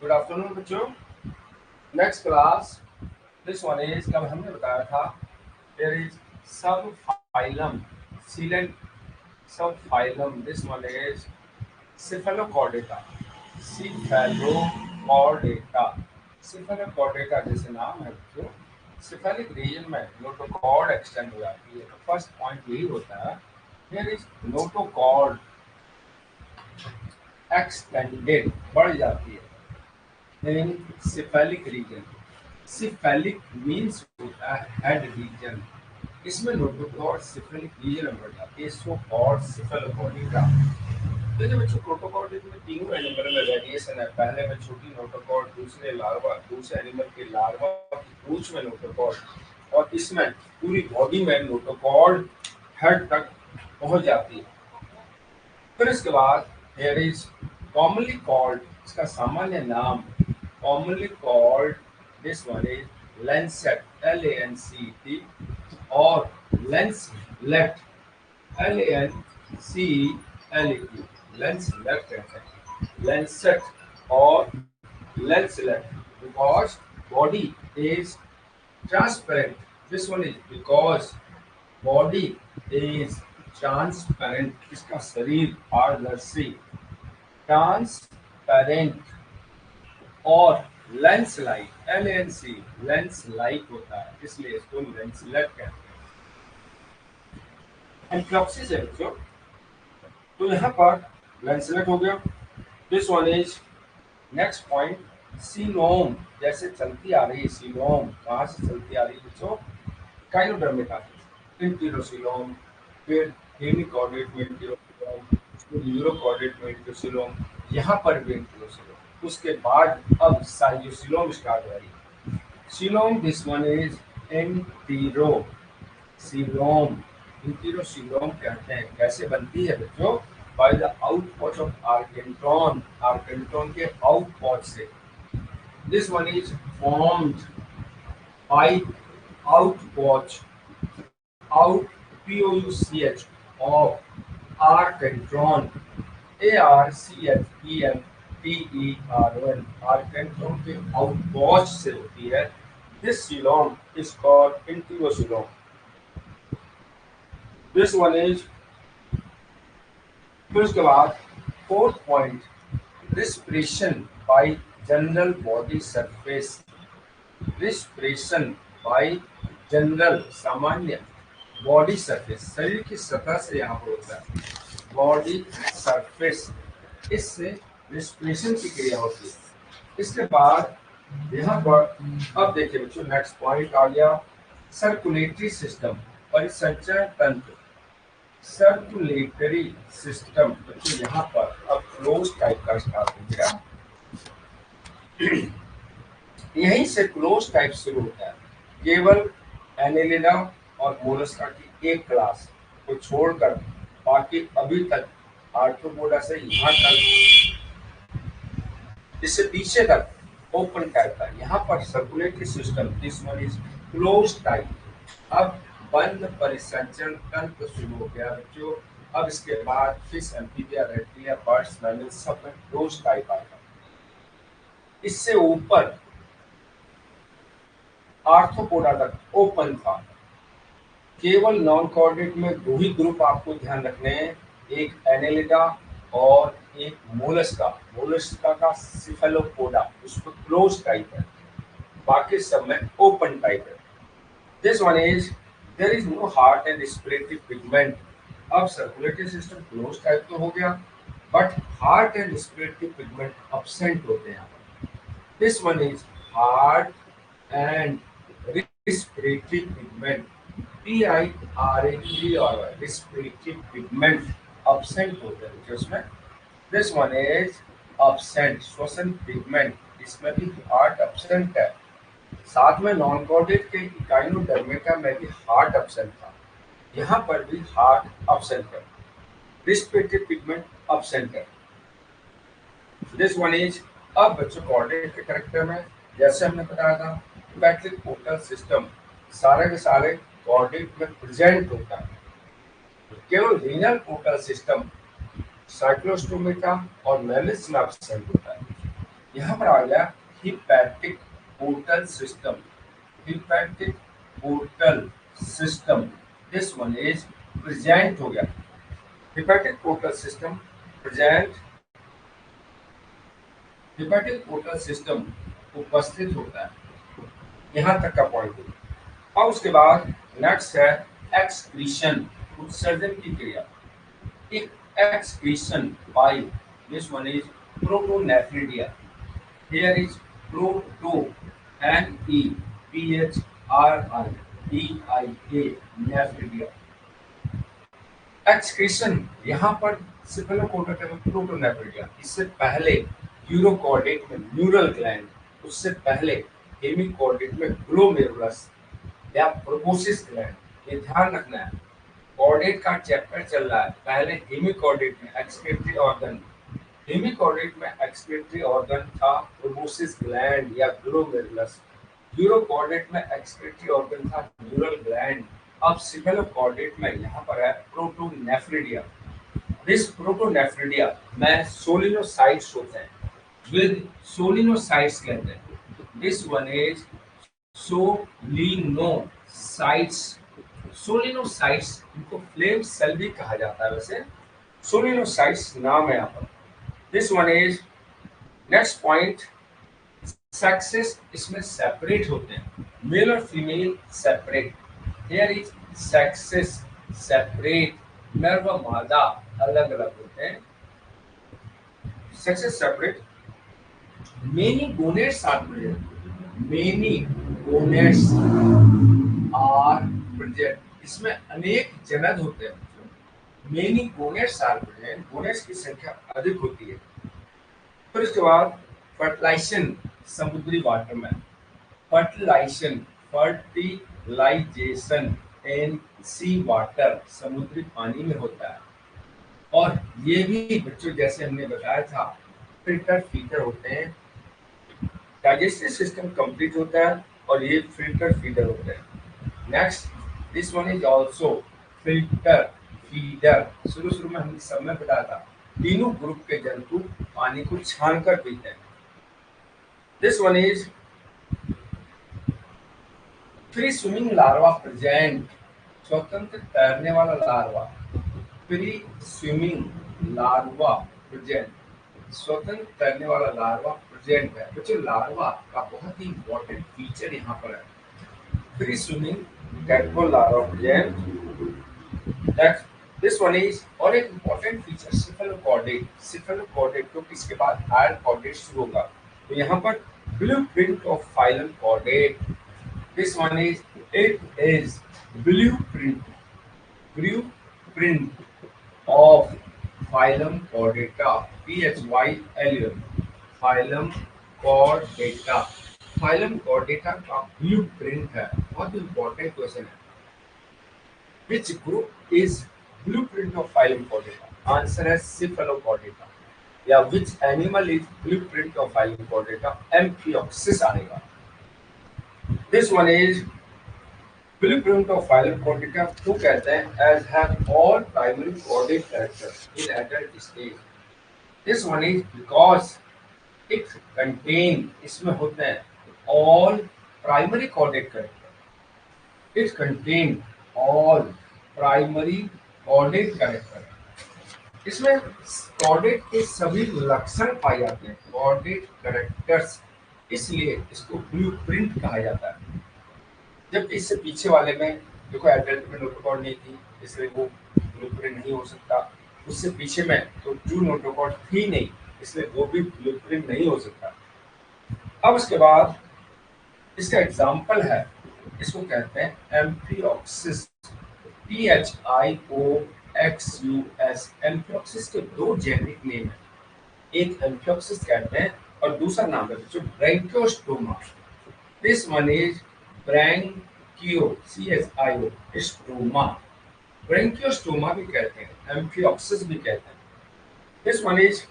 Good afternoon बच्चों। Next class this one is, कब हमने बताया था, देयर इज सब फाइलम सीलेंट सब phylum. This one is cephalochordata. Cephalochordata cephalochordata जैसे नाम है बच्चों, सिफेलिक रीजन में नोटोकॉर्ड एक्सटेंड हो जाती है। तो फर्स्ट पॉइंट यही होता है, देयर इज नोटोकॉर्ड एक्सटेंडेड, बढ़ जाती है इन सिफेलिक रीजन। सिफेलिक मीन्स होता है हेड रीजन, इसमें नोटोकॉर्ड सिफेलिक रीजन में बढ़ जाती है, सो कॉल्ड सिफेलोकॉर्डिका। तो जब बच्चों प्रोटोकॉर्ड में तीनों एनिमल में वेरिएशन है, पहले में छोटी नोटोकॉर्ड, दूसरे लार्वा, दूसरे एनिमल के लार्वा की पूंछ में नोटोकॉर्ड, और इसमें पूरी बॉडी में नोटोकॉर्ड हेड तक पहुंच जाती है। फिर इसके बाद हेयर इज कॉमनली कॉल्ड, इसका सामान्य नाम commonly called, this one is Lancet, LANCET, और lens left, LANCELET, lens left कहते हैं, लेंसेट और lens left, because body is transparent. This one is because body is transparent. इसका शरीर पारदर्शी, ट्रांसपेरेंट, और lens light, LANC lens light होता है, इसलिए इसको लेंस लाइट कहते हैं। एंट्रोप्सिस है बच्चों, तो यहाँ पर लेंसलेट हो गया। This one is next point, coelom, जैसे चलती आ रही है सीलोम, कहाँ से चलती आ रही है बच्चों, काइनोडर्मिका, इंटीरोसीलोम, फिर हेमिकॉर्डेट में इंटीरोसीलोम, न्यूरोकॉर्डेट में इंटीरोसीलोम, यहाँ पर भी इंटीरोसीलोम, उसके बाद अब साइयोसीलोम स्टार्ट हो रही है। सीलोम, दिस वन इज इंटीरोसीलोम, इंटीरोसीलोम कहते हैं। कैसे बनती है बच्चों, बाय द आउटपॉच ऑफ आर्केंट्रॉन, आर्केंट्रॉन के आउटपॉच से। This one is formed by outpouch, out, POUCH, of archenteron, ARCHENTERON, archenteron के आउटपॉच से होती है। This coelom is called enterocoelom. This one is, फिर उसके बाद fourth point, respiration by general body surface, respiration by general सामान्य बॉडी सरफेस, शरीर की सतह से यहाँ पर होता है, बॉडी सरफेस, इससे रिस्पिरेशन की क्रिया होती है। इसके बाद यहाँ पर अब देखिए बच्चों, नेक्स्ट पॉइंट आ गया, सर्कुलेटरी सिस्टम, परिसंचरण तंत्र, सर्कुलेटरी सिस्टम। बच्चों यहाँ पर अब क्लोज टाइप का स्टार्ट हो गया, यहीं से क्लोज टाइप शुरू होता है। केवल एनेलिडा और मोलस्का की एक क्लास को छोड़कर बाकी अभी तक आर्थ्रोपोडा से यहाँ तक, इससे पीछे तक ओपन टाइप था। यहाँ पर circulatory system, this one is close type. अब बंद परिसंचरण तंत्र शुरू हो गया बच्चों। अब इसके बाद fish, amphibia, reptilia, birds, mammal सब में क्लोज टाइप आएगा। इससे ऊपर आर्थ्रोपोडा तक ओपन था। केवल नॉन कॉर्डेट में दो ही ग्रुप आपको ध्यान रखने हैं, एक एनेलिडा और एक मोलस्का। मोलस्का का सिफेलोपोडा, उसको क्लोज टाइप है, बाकी सब में ओपन टाइप है। This one is, there is no heart and respiratory pigment. अब सर्कुलेटरी सिस्टम क्लोज टाइप तो हो गया, but heart and respiratory pigment absent होते हैं। This one is heart and respiratory pigment, PIRAT, और respiratory pigment absent होते हैं जिसमें। दिस वन इज absent, श्वसन पिगमेंट, इसमें भी हार्ट absent है। साथ में नॉन कॉर्डेट के इकाइनोडर्मिका में भी हार्ट absent था, यहाँ पर भी हार्ट absent है, respiratory pigment absent है। दिस वन इज, अब बच्चों कॉर्डेट के करेक्टर में जैसे हमने बताया था, पैट्रिक पोर्टल सिस्टम सारे के सारे कॉर्डेट में प्रेजेंट होता है। केवल रीनल पोर्टल सिस्टम साइक्लोस्टोमेटा और मेलिस में एब्सेंट होता है। यहाँ पर आ गया hepatic portal system, hepatic portal system, this one is present हो गया। Hepatic portal system present, hepatic portal system उपस्थित होता है, यहाँ तक का पॉइंट है। और उसके बाद नेक्स्ट है एक्सक्रीशन, उत्सर्जन की क्रिया। एक excretion by this one is protonephridia. Here is proto, N E P H R I D I A, nephridia. Excretion यहाँ पर सिफेलोकोटा में प्रोटोनेफ्रिडिया, इससे पहले यूरोकॉर्डेट में न्यूरल ग्लैंड, उससे पहले हेमिकॉर्डेट में ग्लोमेरुलस या प्रोबोसिस ग्लैंड। ये ध्यान रखना है, कॉर्डेट का चैप्टर चल रहा है। पहले हेमिकॉर्डेट में एक्सक्रीटरी ऑर्गन, हेमिकॉर्डेट में एक्सक्रीटरी ऑर्गन था प्रोबोसिस ग्लैंड या ग्लोमेरुलस। यूरोकॉर्डेट में एक्सक्रीटरी ऑर्गन था न्यूरल ग्लैंड। अब सिफेलोकॉर्डेट में यहाँ पर है प्रोटोनेफ्रिडिया। दिस प्रोटोनेफ्रिडिया में सोलिनोसाइट्स होते हैं, विद सोलिनोसाइट्स कहते हैं। दिस वन इज सोलिनोसाइट्स, सोलिनोसाइट्स, इनको फ्लेम सेल भी कहा जाता है वैसे, सोलिनोसाइट्स नाम है यहाँ पर। This one is next point, sexes इसमें सेपरेट होते हैं, मेल और female separate. Here is sexes separate, नर व मादा अलग अलग होते हैं, sexes separate. Many gonads are present, many gonads are present, इसमें अनेक जनन होते हैं। Many gonads are present, gonads की संख्या अधिक होती है। फिर उसके बाद फर्टिलाइजेशन समुद्री वाटर में, फर्टिलाइजेशन, फर्टिलाइजेशन इन सी वाटर, समुद्री पानी में होता है। और ये भी बच्चों जैसे हमने बताया था, फिल्टर फीडर होते हैं, डाइजेस्टिव सिस्टम कंप्लीट होता है और ये फिल्टर फीडर होते हैं। Next, this one is also filter feeder. शुरू में हमने सब में बताया था, तीनों ग्रुप के जंतु पानी को छान कर पीते हैं। This one is free swimming larva present, स्वतंत्र तैरने वाला larva, free swimming larva present, स्वतंत्र तैरने वाला लार्वा प्रेजेंट है। बच्चों लार्वा का बहुत ही इंपॉर्टेंट फीचर यहाँ पर है, फ्री स्विमिंग कैटबॉल larva present. This one is, और एक इंपॉर्टेंट फीचर सिफेलोकॉर्डेट, सिफेलोकॉर्डेट क्योंकि इसके बाद हायर कॉर्डेट शुरू होगा, तो यहाँ पर blueprint of phylum chordate. This one is, it is blueprint, blueprint of phylum Chordata, PHYLUM, phylum Chordata, phylum Chordata का blueprint है, बहुत इंपॉर्टेंट क्वेश्चन है। Which group is blueprint of phylum Chordata? Answer है Cephalochordata। या which animal is blueprint of phylum Chordata? Amphioxus आएगा। This one is blueprint of phylum Chordata को कहते हैं as have all primary chordate characters in adult stage. This one is because it contain, इसमें होते हैं all primary chordate character. It contain all primary chordate character. इसमें chordate के सभी लक्षण पाए जाते हैं, chordate characters, इसलिए इसको blueprint कहा जाता है। जब इससे पीछे वाले में देखो एडल्ट में नोटोकॉर्ड नहीं थी, इसलिए वो ब्लूप्रिंट नहीं हो सकता। उससे पीछे में तो ट्रू नोटोकॉर्ड थी नहीं, इसलिए वो भी ब्लूप्रिंट नहीं हो सकता। अब उसके बाद इसका एग्जाम्पल है, इसको कहते हैं एम्फियोक्सिस, THIOXUS। एम्फियोक्सिस के दो जेनेरिक नेम है, एक एम्फियोक्सिस कहते हैं और दूसरा नाम है जो Branchiostoma. This one is branchio, CHIO, stoma, Branchiostoma भी कहते हैं, एम्फियोक्सिस भी कहते हैं। दिस वन इज,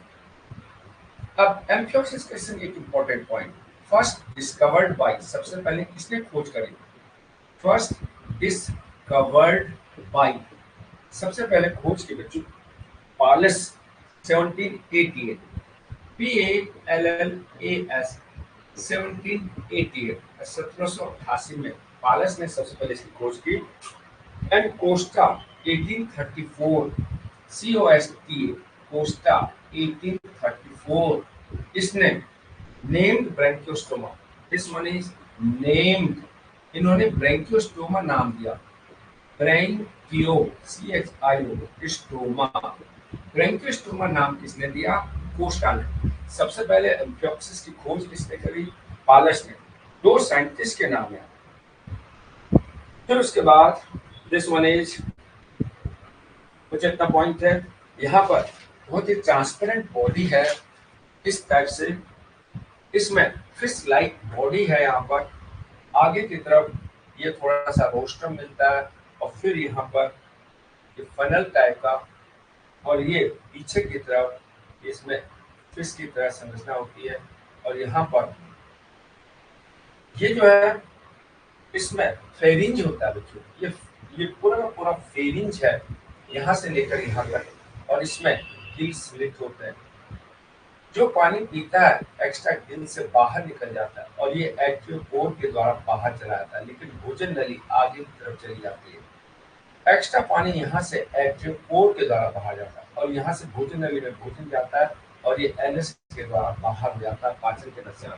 अब एम्फियोक्सिस क्वेश्चन एक important point, first discovered by, सबसे पहले किसने खोज करी? फर्स्ट डिस्कवर्ड बाय, सबसे पहले खोज की बच्चों पालस 1788, PALLAS 1788 में पालस ने सबसे पहले इसकी खोज की। एंड कोस्टा 1834 COSTA कोस्टा 1834 इसने named Branchiostoma, this one is named, इन्होंने ब्रैंकियोस्टोमा नाम दिया। ब्रैंकियो CHIO स्टोमा, ब्रैंकियोस्टोमा नाम किसने दिया? कोस्टा ने। सबसे पहले एम्फियोक्सिस की खोज किसने करी? पालस ने। दो साइंटिस्ट के नाम है। फिर उसके बाद दिस वन इज, कुछ इतना पॉइंट है यहाँ पर, बहुत ही ट्रांसपेरेंट बॉडी है इस टाइप से, इसमें फिश लाइक बॉडी है। यहाँ पर आगे की तरफ ये थोड़ा सा रोस्ट्रम मिलता है और फिर यहाँ पर ये फनल टाइप का, और ये पीछे की तरफ इसमें फिश की तरह संरचना होती है। और यहाँ पर ये जो है इसमें फेरिंज होता है बच्चों, ये पूरा का पूरा फेरिंज है यहाँ से लेकर यहाँ तक, और इसमें गिल स्लिट होते हैं। जो पानी पीता है एक्स्ट्रा गिल से बाहर निकल जाता है और ये एक्टिव पोर के द्वारा बाहर चला जाता है, लेकिन भोजन नली आगे की तरफ चली जाती है। एक्स्ट्रा पानी यहाँ से एक्टिव पोर के द्वारा बाहर जाता है और यहाँ से भोजन नली में भोजन जाता है और ये एनएस के द्वारा बाहर हो जाता है पाचन के रसायन।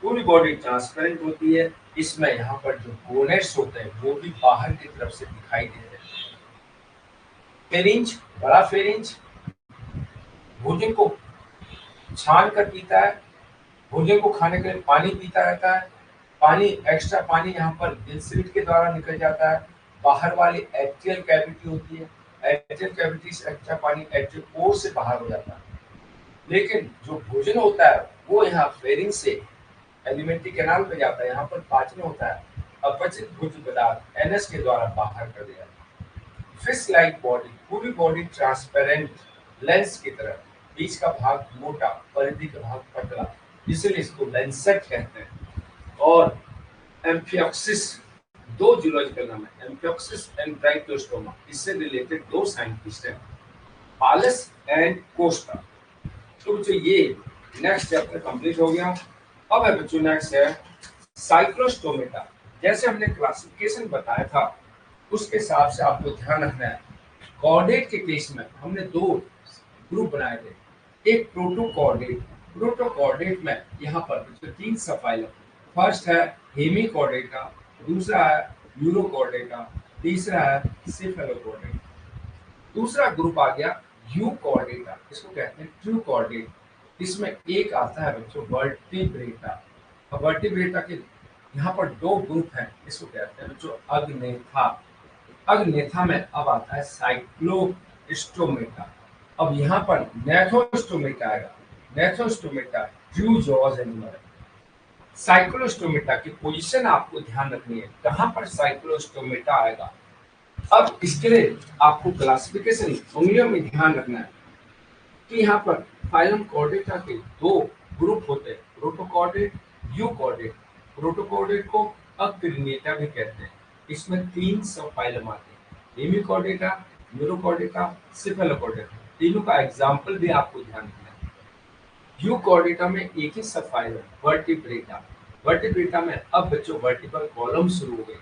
पूरी बॉडी ट्रांसपेरेंट होती है। इसमें यहाँ पर जो गोनेट्स होते हैं वो भी बाहर की तरफ से दिखाई देते हैं। फेरिंज, बड़ा फेरिंज भोजन को छान कर पीता है, भोजन को खाने के लिए पानी पीता रहता है। पानी, एक्स्ट्रा पानी यहाँ पर गिल स्लिट के द्वारा निकल जाता है। बाहर वाली एट्रियल कैविटी होती है, एट्रियल कैविटी से एक्स्ट्रा पानी एट्रियल पोर से बाहर हो जाता है। लेकिन जो भोजन होता है वो यहाँ फेरिंग से एलिमेंट्री कैनाल पे जाता है, यहाँ पर पाचन होता है, अपचित भोज्य पदार्थ एनएस के द्वारा बाहर कर दिया। फिश लाइक बॉडी, पूरी बॉडी ट्रांसपेरेंट लेंस की तरह, बीच का भाग मोटा, परिधि का भाग पतला, इसलिए इसको लेंसेट कहते हैं। और एम्फियोक्सिस, दो जूलॉजिकल नाम है, एम्फियोक्सिस एंड ब्रैंकियोस्टोमा, इससे रिलेटेड दो साइंटिस्ट हैं, पालस एंड कोस्टा। तो बच्चों ये नेक्स्ट चैप्टर कंप्लीट हो गया। अब है बच्चों नेक्स्ट है साइक्लोस्टोमेटा। जैसे हमने क्लासिफिकेशन बताया था उसके हिसाब से आपको ध्यान रखना है। कॉर्डेट के केस में हमने दो ग्रुप बनाए थे, एक प्रोटोकॉर्डेट, प्रोटोकॉर्डेट में यहाँ पर तीन सब फाइलम, फर्स्ट है हेमिकॉर्डेटा, दूसरा है यूरोकॉर्डेटा, तीसरा है सेफेलोकॉर्डेटा। दूसरा ग्रुप आ गया यूकॉर्डेटा, इसको कहते हैं ट्रू कॉर्डेट। इसमें एक आता है बच्चों वर्टिब्रेटा। अब वर्टिब्रेटा के यहाँ पर दो ग्रुप हैं, इसको कहते हैं बच्चों अग्नेथा। अग्नेथा में अब आता है साइक्लोस्टोमेटा। अब यहाँ पर नेथोस्टोमेटा आएगा। नेथोस्टोमेटा ट्रू जॉज एनिमल है। साइक्लोस्टोमेटा की पोजीशन आपको ध्यान रखनी है, कहाँ पर साइक्लोस्टोमेटा आएगा। अब इसके लिए आपको क्लासिफिकेशन उंगलियों में ध्यान रखना है कि यहाँ पर फाइलम कॉर्डेटा के दो ग्रुप होते हैं, प्रोटोकॉर्डेट, यूकॉर्डेट। प्रोटोकॉर्डेट को अक्रिनेटा भी कहते हैं। इसमें तीन सब फाइलम आते हैं, हेमिकॉर्डेटा, यूरोकॉर्डेटा, सेफेलोकॉर्डेटा। तीनों का एग्जाम्पल भी आपको ध्यान रखना है। यूकॉर्डेटा में एक ही सब फाइलम वर्टिब्रेटा। वर्टिब्रेटा में अब बच्चों वर्टिकल कॉलम शुरू हो गए।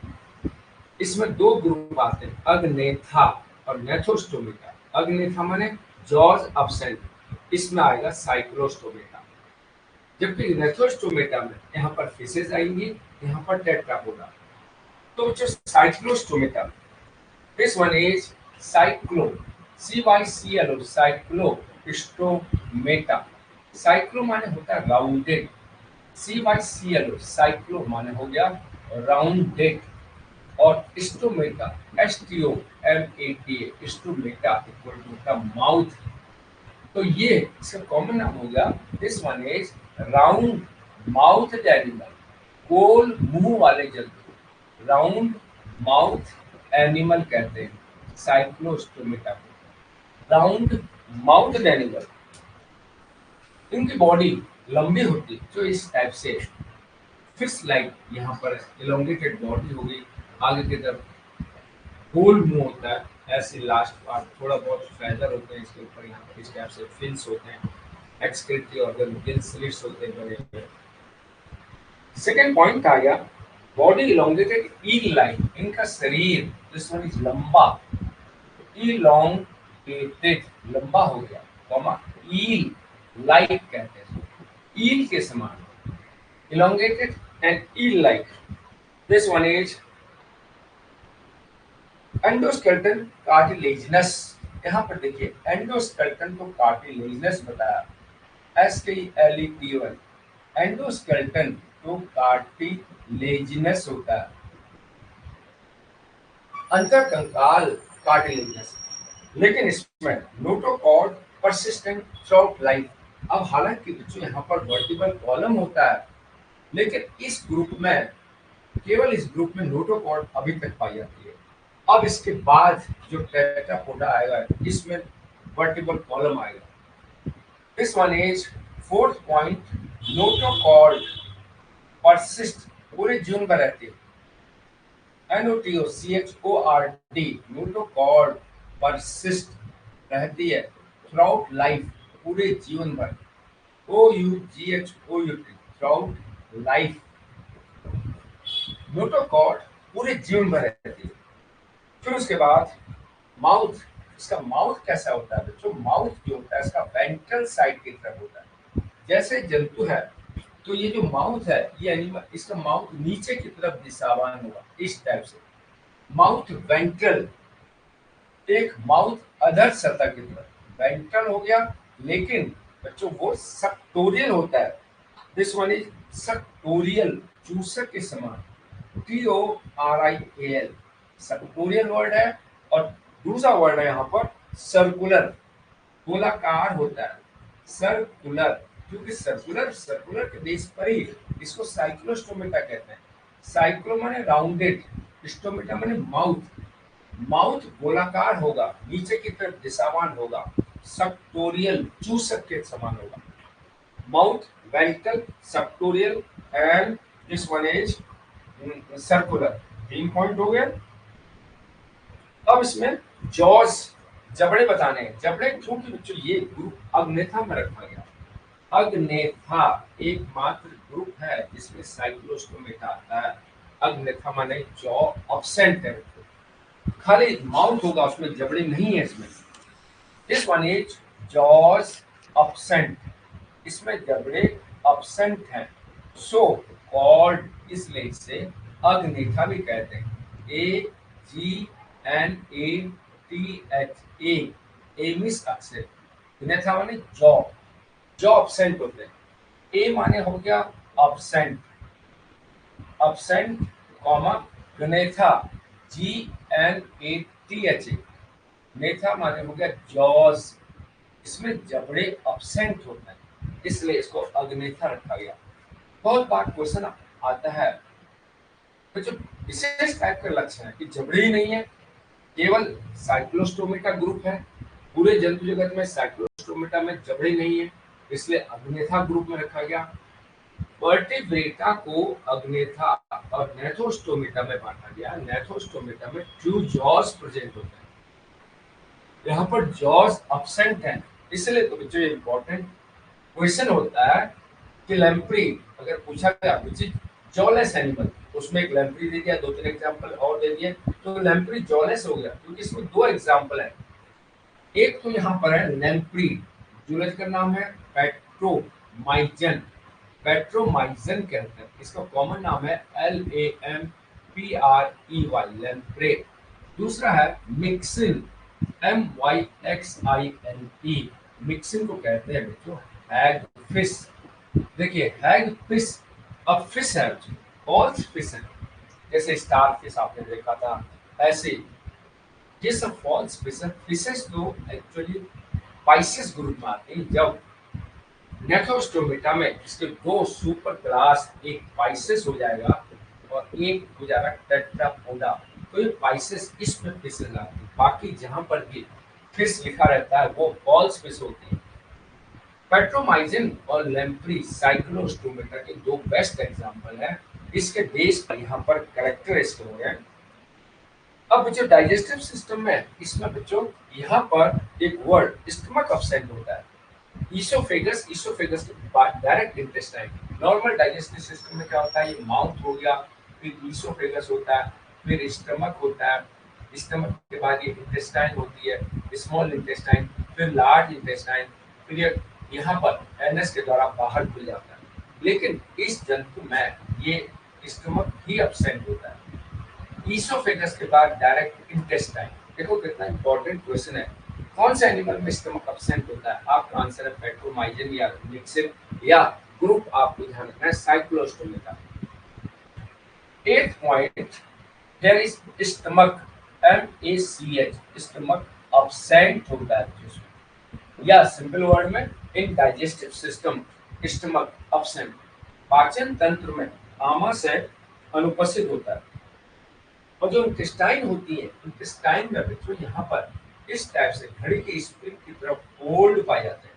इसमें दो ग्रुप आते हैं, अग्नेथा और नेथोस्टोमेटा। अग्नेथा माने जॉर्ज अब्सेंट, इसमें आएगा साइक्लोस्टोमेटा। जबकि नेथोस्टोमेटा में यहाँ पर फिशेज आएंगी, यहाँ पर टेट्रापोडा। तो जो Cyclostomata, this one is cyclo, CYCLO, Cyclostomata. Cyclo माने होता है राउंडेड, CYCLO साइक्लो माने हो गया राउंडेड, और stomata STOMATA, stomata equal to the mouth. तो ये इसका कॉमन नाम हो गया, this one is round mouth animal, गोल मुंह वाले जंतु, राउंड माउथ एनिमल कहते हैं साइक्लोस्टोमेटा को, राउंड माउथ एनिमल। इनकी बॉडी लंबी होती है, जो इस टाइप से फिश लाइक, यहाँ पर इलोंगेटेड बॉडी हो गई, आगे की तरफ गोल मुंह होता है, ऐसे लास्ट पार्ट थोड़ा बहुत फेदर होते हैं इसके ऊपर, यहाँ पर इस टाइप से फिन्स होते हैं, एक्सक्रीटरी ऑर्गन, गिल स्लिट्स होते हैं बड़े बड़े। सेकेंड पॉइंट आ गया बॉडी इलोंगेटेड ईल लाइक, इनका शरीर दिस वन इज लंबा, इलोंगेटेड लंबा हो गया, कॉमा ईल लाइक कहते हैं, ईल के समान, elongated and eel like, this one is endoskeleton cartilaginous. यहाँ पर देखिए एंडोस्केलेटन को कार्टिलेजिनस बताया, SKLETON, एंडोस्केलेटन तो कार्टिलेजिनस होता है, अंतःकंकाल कार्टिलेजिनस। लेकिन इसमें नोटोकॉर्ड परसिस्टेंट थ्रूआउट लाइफ। अब हालांकि बच्चों यहाँ पर वर्टिबल कॉलम होता है, लेकिन इस ग्रुप में, केवल इस ग्रुप में नोटोकॉर्ड अभी तक पाई जाती है। अब इसके बाद जो टेट्रापोडा आएगा इसमें वर्टिबल कॉलम आएगा। This one is fourth point, notochord persist, पूरे जीवन भर रहती है, NOTOCHORD, नोटोकॉर्ड परसिस्ट रहती है थ्रूआउट लाइफ, पूरे जीवन भर, OUGHOUT थ्रूआउट लाइफ, नोटोकॉर्ड पूरे जीवन भर रहती है। फिर उसके बाद माउथ, इसका माउथ कैसा होता है बच्चों, माउथ जो होता है इसका वेंट्रल साइड की तरफ होता है। जैसे जंतु है तो ये जो माउथ है, ये एनिमल, इसका माउथ नीचे की तरफ दिशावान होगा, इस टाइप से माउथ वेंट्रल, एक माउथ अधर सतह की तरफ वेंट्रल हो गया। लेकिन बच्चों वो सक्टोरियल होता है, दिस वन इज सक्टोरियल, चूसक के समान, TORIAL, सक्टोरियल वर्ड है। और दूसरा वर्ड है यहाँ पर सर्कुलर, गोलाकार होता है, सर्कुलर, क्योंकि सर्कुलर, सर्कुलर के बेस पर ही इसको साइक्लोस्टोमेटा कहते हैं। साइक्लो माने राउंडेड, स्टोमेटा माने माउथ, माउथ गोलाकार होगा, नीचे की तरफ दिशावान होगा, सक्टोरियल चूसक के समान होगा, mouth ventral सक्टोरियल and this one is circular. 3 point हो गए। अब इसमें जॉज, जबड़े बताने हैं। जबड़े क्योंकि बच्चों ये ग्रुप अग्नेथा में रखा गया, अग्नेथा एकमात्र ग्रुप है जिसमें साइक्लोस्टोमेटा आता है। अग्नेथा माने जॉ अब्सेंट है, खाली माउथ होगा, उसमें जबड़े नहीं है इसमें। This one is jaws absent, इसमें जबड़े अब्सेंट हैं, सो कॉल्ड, इसलिए इसे अग्नेथा भी कहते हैं, AGNATHA, एमिस अक्षर, अग्नेथा माने जॉ, जॉ अब्सेंट होते हैं। ए माने हो गया अब्सेंट, अब्सेंट कॉमा गनेथा, GNATHA, नेथा माने हो गया जॉज, इसमें जबड़े अब्सेंट होते हैं, इसलिए इसको अग्नेथा रखा गया। बहुत बार क्वेश्चन आता है तो जो विशेष टाइप का लक्षण है कि जबड़े ही नहीं है, केवल साइक्लोस्टोमेटा ग्रुप है, पूरे जंतु जगत में साइक्लोस्टोमेटा में जबड़े नहीं है, इसलिए अग्नेथा ग्रुप में रखा गया। वर्टिब्रेटा को अग्नेथा और नेथोस्टोमेटा में बांटा गया। नेथोस्टोमेटा में ट्रू जॉज प्रेजेंट होते हैं, यहाँ पर जॉज अब्सेंट है, इसलिए तो जो इम्पोर्टेंट क्वेश्चन होता है कि लैम्प्री अगर पूछा गया विच इज जॉलेस एनिमल, उसमें एक लैम्प्री दे दिया, 2-3 एग्जांपल और दे दिए, तो लैम्प्री जॉलेस हो गया, क्योंकि इसमें 2 एग्जांपल है। एक तो यहाँ पर है लैम्प्री, जूलॉजी का नाम है पेट्रोमाइजन, पेट्रोमाइजन कहते हैं, इसका कॉमन नाम है LAMPREY, लैम्प्रे। दूसरा है मिक्सिन, MYXINE, मिक्सिन को कहते हैं बच्चों हैग फिश। देखिए हैग फिश, अब फिश है, ऑल फिश है, जैसे स्टार फिश आपने देखा था, ऐसे ये सब फॉल्स फिश है। फिशेस तो एक्चुअली पाइसेस ग्रुप में आते हैं। जब नेथोस्टोमेटा में इसके 2 सुपर क्लास, एक पाइसेस हो जाएगा और एक हो जाएगा टेट्रापोडा, तो ये पाइसेस इसमें फिशेस आती है। बाकी जहां पर भी फिश लिखा रहता है वो फॉल्स फिश होती है। पेट्रोमाइजिन और लैम्प्री साइक्लोस्टोमेटा के 2 बेस्ट एग्जांपल हैं। इसके बेस पर यहाँ पर कैरेक्टर स्टोर है। अब बच्चों डाइजेस्टिव सिस्टम में, इसमें बच्चों यहाँ पर एक वर्ड स्टमक अब्सेंट होता है, ईसोफेगस, ईसोफेगस के बाद direct intestine. Normal digestive system में क्या होता है, ये माउथ हो गया, फिर ईसोफेगस होता है, फिर स्टमक होता है, स्टमक के बाद ये इंटेस्टाइन होती है, स्मॉल इंटेस्टाइन, फिर लार्ज इंटेस्टाइन, फिर ये यहाँ पर एनएस के द्वारा बाहर खुल जाता है। लेकिन इस जंतु में ये स्टमक ही एब्सेंट होता है। ईसोफेगस के बाद डायरेक्ट इंटेस्टाइन। देखो कितना इंपॉर्टेंट क्वेश्चन है, कौन सा एनिमल में स्टमक एब्सेंट होता है? आपका आंसर है पेट्रोमाइजन या मिक्सिन, या ग्रुप आपको ध्यान रखना है Cyclostomata. At point, there is stomach, MACH, stomach absent होता है जिसमें, या सिंपल वर्ड में in digestive system stomach absent. पाचन तंत्र में आमाशय अनुपस्थित होता है। और जो इंटेस्टाइन होती है, इंटेस्टाइन में बच्चों यहाँ पर इस टाइप से घड़ी के स्प्रिंग की तरफ फोल्ड पाए जाते हैं।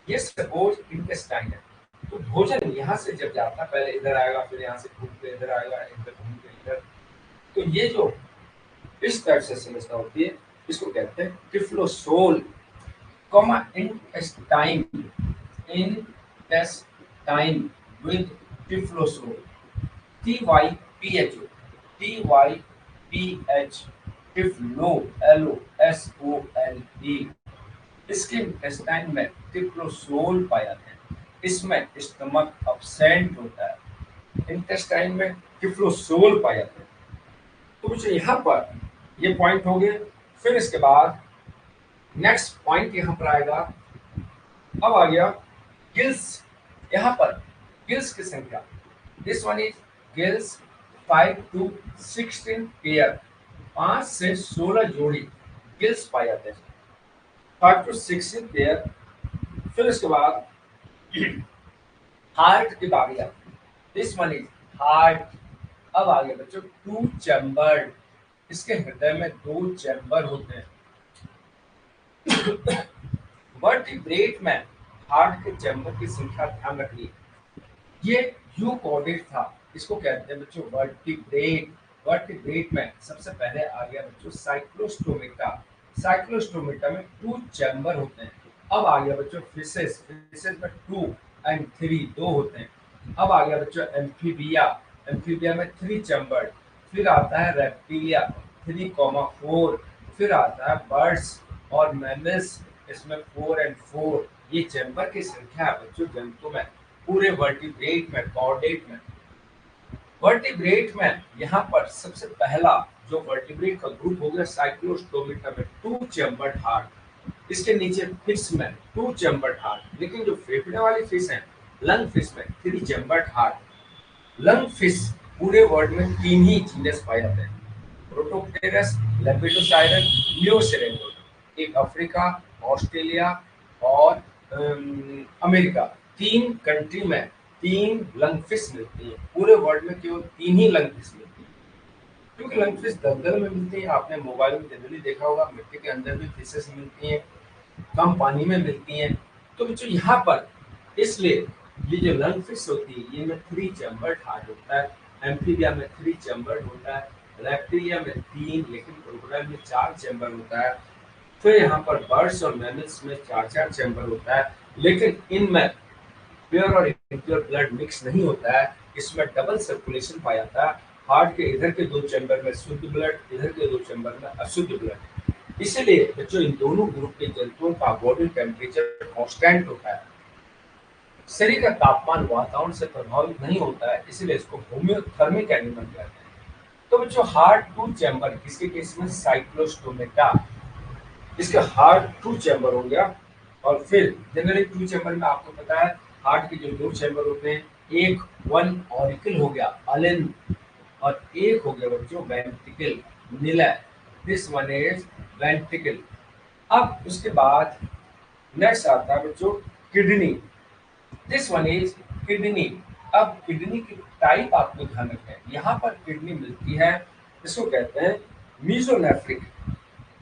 ये सपोज इंटेस्टाइन है, तो भोजन यहाँ से जब जाता है पहले इधर आएगा, फिर यहाँ से घूम के इधर आएगा, इधर घूम के इधर। तो ये जो इस टाइप से समस्या होती है, इसको कहते हैं typhlosole, comma intestine, intestine with typhlosole, TYPHO, TYPH, टिफ्लो, LOSOLE। इसके इंटेस्टाइन में टिफ्लोसोल पाए जाते हैं, इसमें स्टमक एब्सेंट होता है, इंटेस्टाइन में टिफ्लोसोल पाए जाते हैं। तो मुझे यहाँ पर ये पॉइंट हो गए। फिर इसके बाद नेक्स्ट पॉइंट यहाँ पर आएगा, अब आ गया गिल्स। यहाँ पर गिल्स की संख्या, this one is gills 5 to 16 pair, 5 से 16 जोड़ी गिल्स पाए जाते हैं, 5 to 16 पेयर। फिर इसके बाद हार्ट की बारी आती है, दिस वन इज हार्ट। अब आ गया बच्चों टू चैम्बर्ड, इसके हृदय में 2 चैम्बर होते हैं। वर्टिब्रेट में हार्ट के चैम्बर की संख्या ध्यान रखिए, ये यूकोडेट था, इसको कहते हैं बच्चों वर्टिब्रेट। वर्टिब्रेट में सबसे पहले आ गया बच्चों साइक्लोस्टोमेटा, साइक्लोस्टोमेटा में 2 चैम्बर होते हैं। अब आ गया बच्चों फिशेस, फिशेस में 2 and 3, 2 होते हैं। अब आ गया बच्चों एम्फीबिया, एम्फीबिया में 3 चैम्बर। फिर आता है रेप्टिलिया 3,4। फिर आता है बर्ड्स और मैमल्स, इसमें 4 and 4। ये चैम्बर की संख्या है बच्चों जंतु में, पूरे वर्टिब्रेट में, कॉर्डेट में। वर्टिब्रेट में यहाँ पर सबसे पहला जो वर्टिब्रेट का ग्रुप हो गया साइक्लोस्टोमेटा में 2 चैम्बर्ड हार्ट, इसके नीचे फिश में 2 चैम्बर्ड हार्ट। लेकिन जो फेफड़े वाली फिश है, लंग फिश में 3 चैम्बर्ड हार्ट। लंग फिश पूरे वर्ल्ड में 3 ही जीनस पाए जाते हैं, प्रोटोप्टेरस, लेपिडोसाइरस, लियोसेरेंटोन। एक अफ्रीका, ऑस्ट्रेलिया और अमेरिका, 3 कंट्री में 3 लंग फिश मिलती है। पूरे वर्ल्ड में केवल 3 ही लंग फिश मिलती है, क्योंकि लंग फिश दलदल में मिलती है। आपने मोबाइल में जनरली देखा होगा, मिट्टी के अंदर भी फिशेस मिलती हैं, कम पानी में मिलती हैं। तो बच्चों यहाँ पर इसलिए ये जो लंग फिश होती है, ये में 3 चैम्बर्ड हार्ट होता है, एम्फीबिया में 3 चैम्बर्ड होता है, रेप्टिलिया में 3, लेकिन क्रोकोडाइल में 4 चैम्बर होता है। फिर यहाँ पर बर्ड्स और मैमल्स में 4-4 चैम्बर होता है, लेकिन इनमें प्योर और इम्प्योर ब्लड मिक्स नहीं होता है, इसमें डबल सर्कुलेशन पाया जाता है। हार्ट के इधर के 2 चैम्बर में शुद्ध ब्लड, इधर के 2 चैम्बर में अशुद्ध ब्लड। इसलिए बच्चों इन दोनों ग्रुप के जंतुओं का बॉडी टेम्परेचर कांस्टेंट होता है, शरीर का तापमान वातावरण से प्रभावित नहीं होता है, इसलिए इसको होम्योथर्मिक एनिमल कहते हैं। तो बच्चों हार्ट 2 चैम्बर, किसके केस में साइक्लोस्टोमेटा, इसका हार्ट 2 चैम्बर हो गया। और फिर जनरली 2 चैम्बर में आपको पता है हार्ट के जो 2 चैम्बर होते हैं, एक 1 ऑरिकल हो गया अलेन, और एक हो गया बच्चों ventricle, Neela, this one is ventricle. अब उसके बाद नेक्स्ट आता है बच्चों kidney, this one is kidney. अब किडनी की टाइप आपको ध्यान रखना है, यहाँ पर किडनी मिलती है, इसको कहते हैं mesonephric.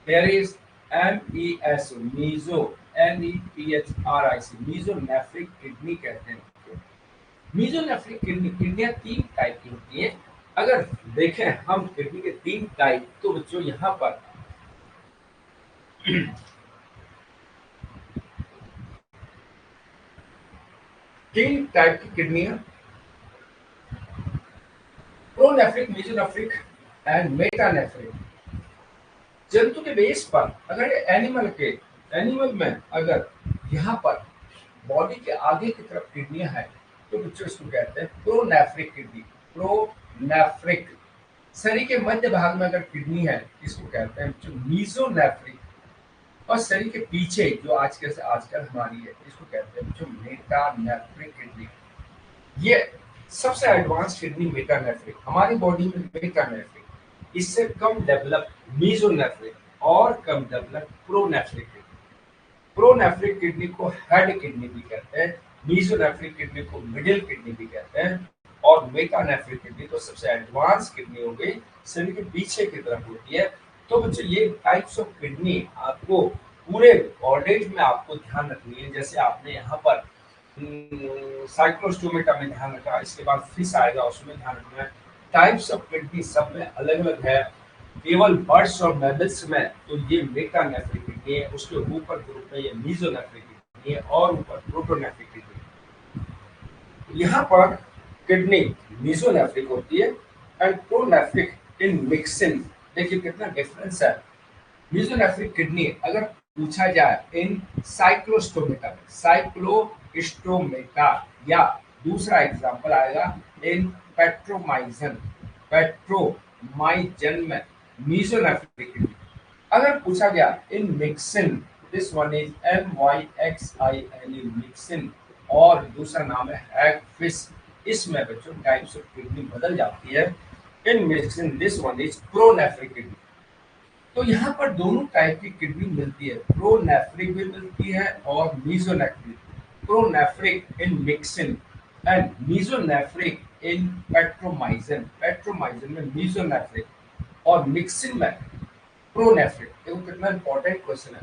There is MESO, meso, NEPHRIC, mesonephric kidney कहते हैं। मीजोनेफ्रिक किडनी, किडनियां 3 टाइप की होती हैं। अगर देखें हम किडनी के 3 टाइप, तो बच्चों यहाँ पर तीन टाइप की किडनी है, प्रोनेफ्रिक, मेसोनेफ्रिक एंड मेटानेफ्रिक। जंतु के बेस पर अगर एनिमल में अगर यहाँ पर बॉडी के आगे की तरफ किडनियां हैं तो बच्चों इसको कहते हैं प्रोनेफ्रिक किडनी। प्रोनेफ्रिक। शरीर के मध्य भाग में अगर किडनी है इसको कहते हैं बच्चों मीजोनेफ्रिक। और शरीर के पीछे जो आजकल से आजकल हमारी है इसको कहते हैं बच्चों मेटानेफ्रिक किडनी। ये सबसे एडवांस किडनी मेटानेफ्रिक, हमारी बॉडी में मेटानेफ्रिक, इससे कम डेवलप मीजोनेफ्रिक और कम develop pronephric kidney. Pronephric kidney को हेड किडनी भी कहते हैं, मीजोनेफ्रिक किडनी को मिडिल किडनी भी कहते हैं, और मेटानेफ्रिक किडनी तो सबसे एडवांस किडनी हो गई, शरीर के पीछे की तरफ होती है। तो बच्चों ये टाइप्स ऑफ किडनी आपको पूरे बॉडी में आपको ध्यान रखनी है। जैसे आपने यहाँ पर साइक्लोस्टोमेटा में ध्यान रखा, इसके बाद फिश आएगा उसमें ध्यान रखना है। टाइप्स ऑफ किडनी सब में अलग अलग है। केवल बर्ड्स और मैमल्स में तो ये मेटानेफ्रिक किडनी है, उसके ऊपर ग्रुप में ये मीजोनेफ्रिक किडनी है और ऊपर प्रोटोनेफ्रिक किडनी। यहाँ पर किडनी मीजोनेफ्रिक होती है एंड प्रोनेफ्रिक इन मिक्सिंग। देखिए कितना डिफरेंस है। मीजोनेफ्रिक किडनी अगर पूछा जाए इन साइक्लोस्टोमेटा में, साइक्लोस्टोमेटा, या दूसरा एग्जांपल आएगा इन पेट्रोमाइजन, पेट्रोमाइजन में मीजोनेफ्रिक किडनी। अगर पूछा गया in Myxine, this one is MYXIN Myxine, और दूसरा नाम है हैग फिश, इसमें बच्चों टाइप्स ऑफ किडनी बदल जाती है। In Myxine this one is pronephric kidney. तो यहाँ पर दोनों टाइप की किडनी मिलती है, प्रोनेफ्रिक भी मिलती है और mesonephric. Pronephric in mixing and mesonephric in Petromyzon, Petromyzon में मीजोनेफ्रिक और मिक्सिन में प्रोनेफ्रिक। देखो कितना इंपॉर्टेंट क्वेश्चन है।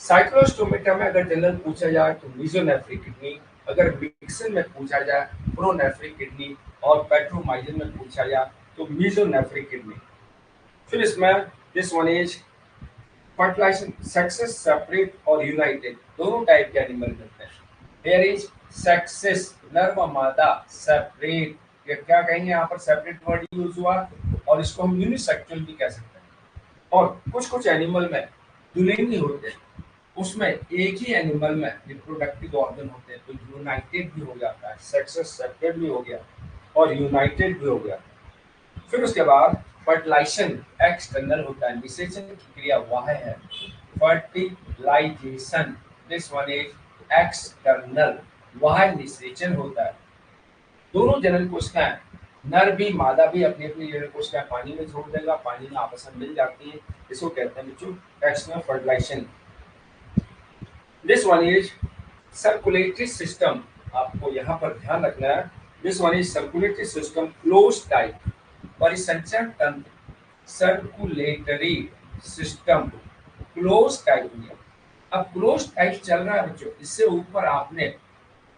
साइक्लोस्टोमेटा में अगर जनरल पूछा जाए तो मीजोनेफ्रिक किडनी, अगर मिक्सिन में पूछा जाए प्रोनेफ्रिक किडनी, और पेट्रोमाइजन में पूछा जाए तो मीजोनेफ्रिक किडनी। फिर इसमें this one is fertilisation, sexes, separate और यूनाइटेड, दोनों टाइप के एनिमल मिलते हैं। देयर इज सक्सेस, नर व मादा, सेपरेट, ये क्या कहेंगे यहाँ पर सेपरेट वर्ड यूज हुआ, और इसको हम यूनिसेक्सुअल भी कह सकते हैं। और कुछ कुछ एनिमल में द्विलिंगी होते हैं, उसमें एक ही एनिमल में रिप्रोडक्टिव ऑर्गन होते हैं, तो यूनाइटेड भी हो जाता है, सक्सेस सेपरेट भी हो गया और यूनाइटेड भी हो गया। फिर उसके बाद फर्टिलाइजेशन एक्सटर्नल होता है, निषेचन की क्रिया वह है fertilisation, this one is external, वह निषेचन होता है। दोनों जनन कोशिकाएं, नर भी मादा भी अपनी अपनी जनन कोशिकाएं पानी में छोड़ देगा, पानी में आपस में मिल जाती है, इसको कहते हैं बच्चों external fertilisation. This one is circulatory system, आपको यहाँ पर ध्यान रखना है, this one is circulatory system close type, परिसंचरण तंत्र, सर्कुलेटरी सिस्टम क्लोज टाइप में। अब क्लोज टाइप चल रहा है बच्चों, इससे ऊपर आपने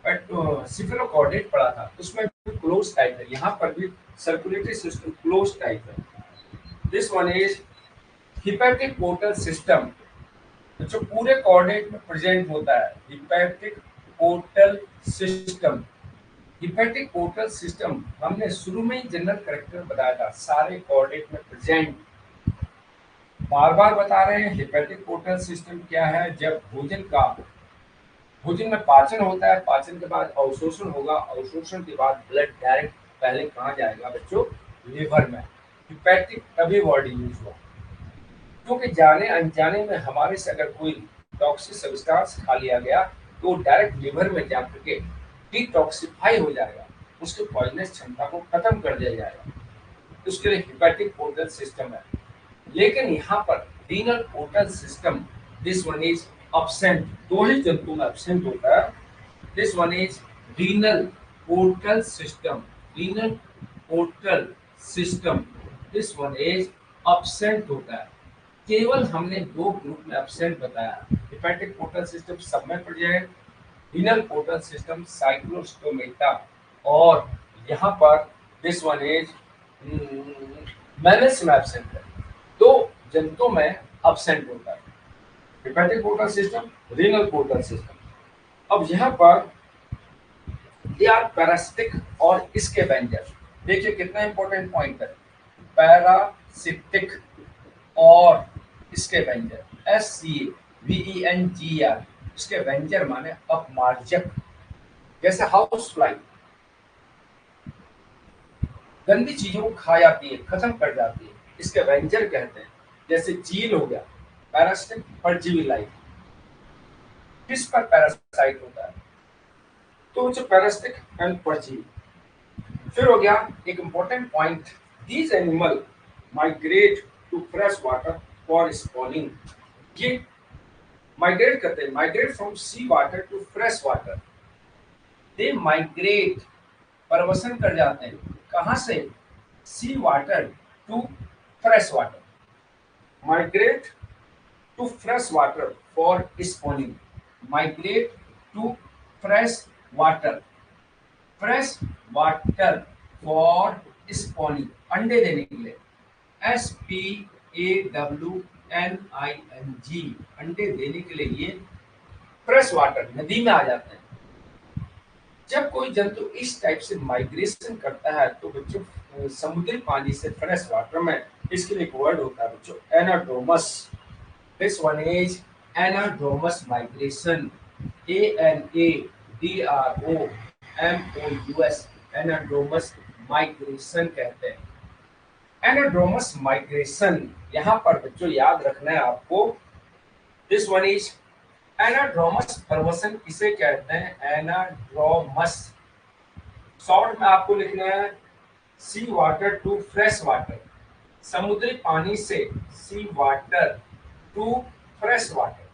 सिफेलोकॉर्डेट पढ़ा था, उसमें क्लोज टाइप है, यहाँ पर भी सर्कुलेटरी सिस्टम क्लोज टाइप है। This one is hepatic portal system, जो पूरे कोऑर्डिनेट में प्रेजेंट होता है, hepatic portal system. Hepatic portal system हमने शुरू में ही जनरल कैरेक्टर बताया था, सारे कोऑर्डिनेट में प्रेजेंट। बार बार बता रहे हैं हिपैटिक पोर्टल सिस्टम क्या है। जब भोजन में पाचन होता है, पाचन के बाद अवशोषण होगा, अवशोषण के बाद ब्लड डायरेक्ट पहले कहाँ जाएगा बच्चों, लिवर में। हिपैटिक तभी वर्ड यूज हुआ क्योंकि जाने अनजाने में हमारे से अगर कोई टॉक्सिक सब्सटेंस खा लिया गया तो डायरेक्ट लिवर में जाकर के डिटॉक्सिफाई हो जाएगा, उसके पॉइजनस क्षमता को खत्म कर दिया जाएगा, उसके लिए हिपैटिक पोर्टल सिस्टम है। लेकिन यहाँ पर renal portal system, this one is absent, दो ही जंतु में अब्सेंट होता है। This one is renal portal system, renal portal system, this one is absent होता है। केवल हमने दो ग्रुप में अब्सेंट बताया, हिपैटिक पोर्टल सिस्टम सब में present, renal portal system Cyclostomata, और यहाँ पर दिस वन इज मैमल्स में एब्सेंट है, दो जंतुओं में अब्सेंट होता है, hepatic portal system, renal portal system. अब यहाँ पर दे आर पैरासिटिक और इसके व्यंजन, देखिए कितना इंपॉर्टेंट पॉइंट है, पैरासिटिक और इसके व्यंजन, SCVENGR, इसके व्यंजन माने अपमार्जक, जैसे हाउस फ्लाई गंदी चीजों को खा जाती है, खत्म कर जाती है, इसके व्यंजन कहते हैं। जैसे चील हो गया, पैरासिटिक परजीवी लाइफ, किस पर पैरासाइट होता है, तो जो पैरासिटिक एंड परजीवी। फिर हो गया एक important point, these animal migrate to fresh water for spawning, ये माइग्रेट करते हैं, migrate from sea water to fresh water, they migrate परवसन कर जाते हैं, कहां से, sea water to fresh water, migrate to fresh water for spawning, migrate to fresh water, fresh water for spawning, अंडे देने के लिए, SPAWNING, अंडे देने के लिए ये फ्रेश वाटर नदी में आ जाते हैं। जब कोई जंतु इस टाइप से माइग्रेशन करता है तो बच्चों समुद्री पानी से फ्रेश वाटर में, इसके लिए एक वर्ड होता है बच्चों, anadromous, this one is anadromous migration, ANADROMOUS, anadromous migration कहते हैं। एनाड्रोमस माइग्रेशन यहाँ पर बच्चों याद रखना है आपको, दिस वन इज एनाड्रोमस परवसन किसे कहते हैं, एनाड्रोमस, शॉर्ट में आपको लिखना है सी वाटर टू फ्रेश वाटर, समुद्री पानी से sea water to fresh water,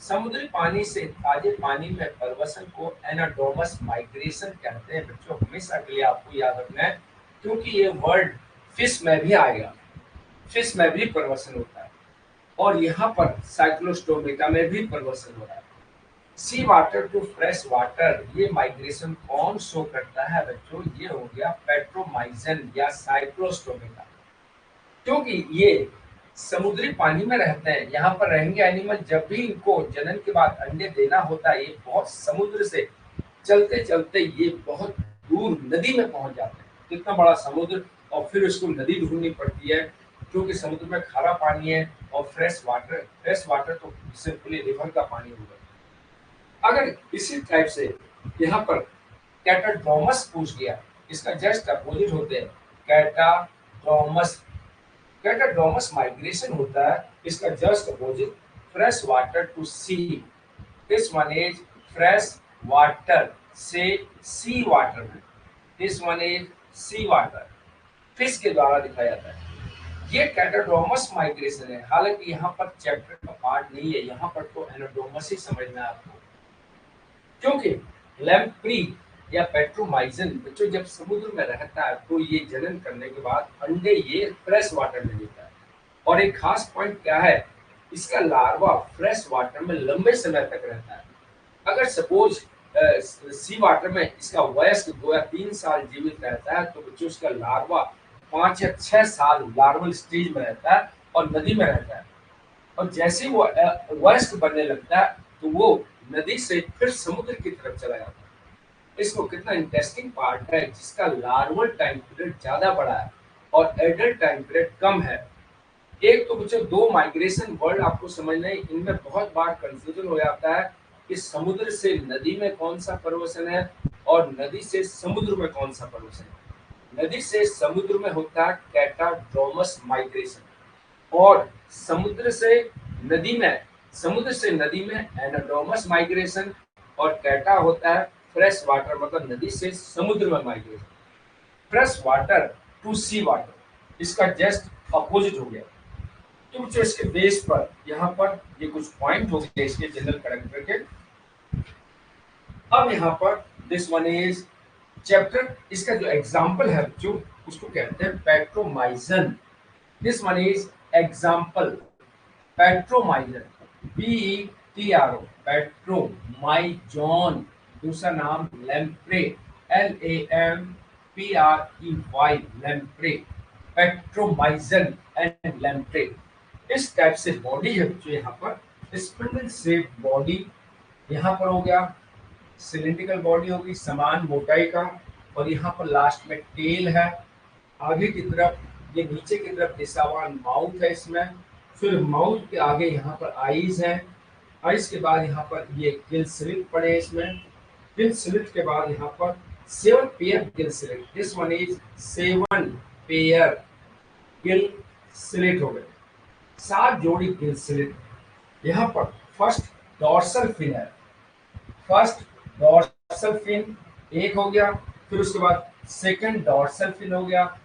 समुद्री पानी से ताजे पानी में परवसन को एनाड्रोमस माइग्रेशन कहते हैं। बच्चों हमेशा के लिए आपको याद रखना है, क्योंकि ये वर्ड फिश में भी आएगा, फिश में भी परवसन होता है, और यहाँ पर साइक्लोस्टोमेटा में भी परवसन हो रहा है। सी वाटर टू फ्रेश वाटर, ये माइग्रेशन कौन शो करता है बच्चों, ये हो गया पेट्रोमाइजन या साइक्लोस्टोमेटा, क्योंकि ये समुद्री पानी में रहते हैं, यहाँ पर रहेंगे एनिमल, जब भी इनको जनन के बाद अंडे देना होता है, ये बहुत समुद्र से चलते चलते ये बहुत दूर नदी में पहुंच जाते हैं, कितना बड़ा समुद्र, और फिर उसको नदी ढूंढनी पड़ती है, क्योंकि समुद्र में खारा पानी है, और फ्रेश वाटर तो सिंपली रिवर का पानी होगा। अगर इसी टाइप से यहाँ पर कैटाड्रोमस पूछ गया, इसका जस्ट अपोजिट होते हैं कैटाड्रोमस, कैटाड्रोमस माइग्रेशन होता है, इसका just opposite fresh water to sea, this one is fresh water से सी वाटर में, this one is sea water, fish के द्वारा दिखाया जाता है। ये कैटाड्रोमस माइग्रेशन है, हालांकि यहाँ पर चैप्टर का पार्ट नहीं है, यहाँ पर तो एनाड्रोमस ही समझना है आपको, क्योंकि लैम्प्री या पेट्रोमाइजन बच्चों जब समुद्र में रहता है तो ये जनन करने के बाद अंडे ये फ्रेश वाटर में देता है, और एक खास पॉइंट क्या है, इसका लार्वा फ्रेश वाटर में लंबे समय तक रहता है। अगर सपोज सी वाटर में इसका वयस्क 2 या 3 साल जीवित रहता है, तो बच्चों उसका लार्वा 5 या 6 साल लार्वल स्टेज में रहता है और नदी में रहता है, और जैसे वो वयस्क बनने लगता है तो वो नदी से फिर समुद्र की तरफ चला जाता है। इसको कितना इंटरेस्टिंग पार्ट है, जिसका लार्वल टाइम पीरियड ज्यादा बड़ा है और एडल्ट टाइम पीरियड कम है। एक तो बच्चों 2 माइग्रेशन वर्ड आपको समझना है, इनमें बहुत बार कंफ्यूजन हो जाता है कि समुद्र से नदी में कौन सा परवसन है और नदी से समुद्र में कौन सा परवसन है। नदी से समुद्र में होता है कैटाड्रोमस माइग्रेशन, और समुद्र से नदी में एनाड्रोमस माइग्रेशन, और कैटा होता है फ्रेश वाटर, मतलब नदी से समुद्र में migration, fresh water to sea water, इसका जस्ट अपोजिट हो गया। तो बच्चों इसके बेस पर यहाँ पर ये कुछ पॉइंट हो गए इसके जनरल कैरेक्टर के। अब यहाँ पर दिस वन इज चैप्टर, इसका जो एग्जाम्पल है बच्चों उसको कहते हैं Petromyzon, this one is example Petromyzon, PETRO, Petromyzon, दूसरा नाम lamprey, LAMPREY, lamprey, Petromyzon and lamprey. इस टाइप से बॉडी है बच्चों, यहाँ पर स्पिंडल शेप बॉडी यहाँ पर हो गया, सिलिंड्रिकल बॉडी होगी समान मोटाई का, और यहाँ पर लास्ट में टेल है। आगे की तरफ ये नीचे की तरफ दिशावान माउथ है इसमें। फिर माउथ के आगे यहाँ पर आईज है। आईज के बाद यहाँ पर ये गिल स्लिट पड़े हैं इसमें। गिल स्लिट के बाद यहाँ पर 7 pair Gill slit, this one is 7 pair Gill slit हो गए, 7 जोड़ी गिल स्लिट। यहाँ पर फर्स्ट डॉर्सल फिन है, फर्स्ट डॉर्सल फिन एक हो गया। फिर उसके बाद सेकंड डॉर्सल फिन हो गया,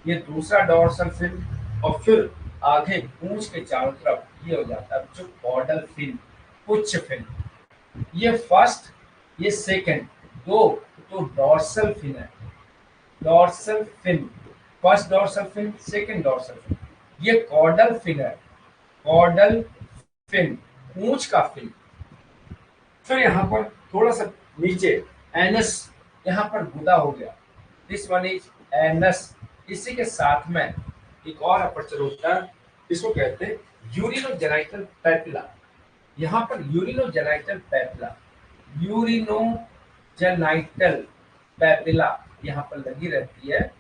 ये दूसरा डॉर्सल फिन। और फिर आगे पूंछ के चारों तरफ ये हो जाता है जो कॉर्डल फिन, पुच्छ फिन। ये फर्स्ट, ये सेकंड, दो तो डॉर्सल फिन है, dorsal fin, first dorsal fin, second dorsal fin. ये कॉर्डल फिन है, कॉर्डल फिन, पूंछ का फिन। फिर यहाँ पर थोड़ा सा नीचे एनस, यहाँ पर गुदा हो गया, दिस वन इज एनस। इसी के साथ में एक और अपर्चर होता है, इसको कहते हैं यूरिनोजेनाइटल पैपिला। यहाँ पर यूरिनोजेनाइटल पैपिला, यूरिनोजेनाइटल पैपिला यहाँ पर लगी रहती है।